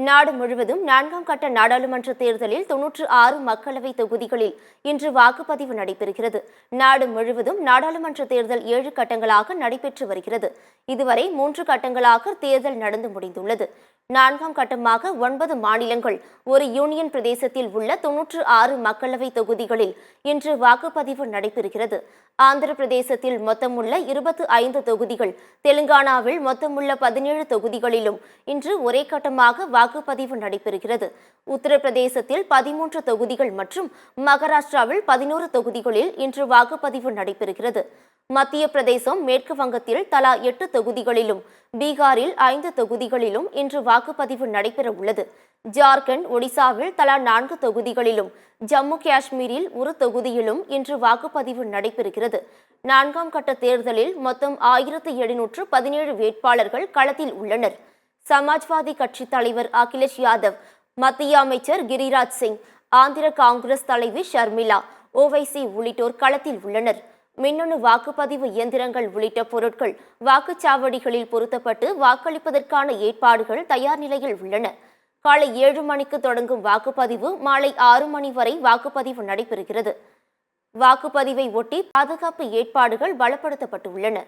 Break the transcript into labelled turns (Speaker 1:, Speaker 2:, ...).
Speaker 1: நாடு முழுவதும் 4ஆம் கட்ட நாடாளுமன்ற தேர்தலில் 96 மக்களவை தொகுதிகளில் இன்று வாக்குப்பதிவு நடைபெறுகிறது. நாடு முழுவதும் நாடாளுமன்ற தேர்தல் 7 கட்டங்களாக நடைபெற்று வருகிறது. இதுவரை 3 கட்டங்களாக தேர்தல் நடந்து முடிந்துள்ளது. 4ஆம் கட்டமாக 9 மாநிலங்கள், ஒரு யூனியன் பிரதேசத்தில் உள்ள 96 மக்களவை தொகுதிகளில் இன்று வாக்குப்பதிவு நடைபெறுகிறது. ஆந்திர பிரதேசத்தில் மொத்தமுள்ள 25 தொகுதிகள், தெலுங்கானாவில் மொத்தமுள்ள 17 தொகுதிகளிலும் இன்று ஒரே கட்டமாக வாக்குப்பதிவு நடைபெறுகிறது. உத்தரப்பிரதேசத்தில் 13 தொகுதிகள் மற்றும் மகாராஷ்டிராவில் 11 தொகுதிகளில் இன்று வாக்குப்பதிவு நடைபெறுகிறது. மத்திய பிரதேசம், மேற்கு வங்கத்தில் தலா 8 தொகுதிகளிலும், பீகாரில் 5 தொகுதிகளிலும் இன்று வாக்குப்பதிவு நடைபெற உள்ளது. ஜார்க்கண்ட், ஒடிசாவில் தலா 4 தொகுதிகளிலும், ஜம்மு காஷ்மீரில் ஒரு தொகுதியிலும் இன்று வாக்குப்பதிவு நடைபெறுகிறது. 4ஆம் கட்ட தேர்தலில் மொத்தம் 1717 வேட்பாளர்கள் களத்தில் உள்ளனர். சமாஜ்வாதி கட்சி தலைவர் அகிலேஷ் யாதவ், மத்திய அமைச்சர் கிரிராஜ் சிங், ஆந்திர காங்கிரஸ் தலைவி ஷர்மிளா, ஓவைசி உள்ளிட்டோர் களத்தில் உள்ளனர். மின்னணு வாக்குப்பதிவு இயந்திரங்கள் உள்ளிட்ட பொருட்கள் வாக்குச்சாவடிகளில் பொருத்தப்பட்டு வாக்களிப்பதற்கான ஏற்பாடுகள் தயார் நிலையில் உள்ளன. காலை 7 மணிக்கு தொடங்கும் வாக்குப்பதிவு மாலை 6 மணி வரை வாக்குப்பதிவு நடைபெறுகிறது. வாக்குப்பதிவை ஒட்டி பாதுகாப்பு ஏற்பாடுகள் பலப்படுத்தப்பட்டுள்ளன.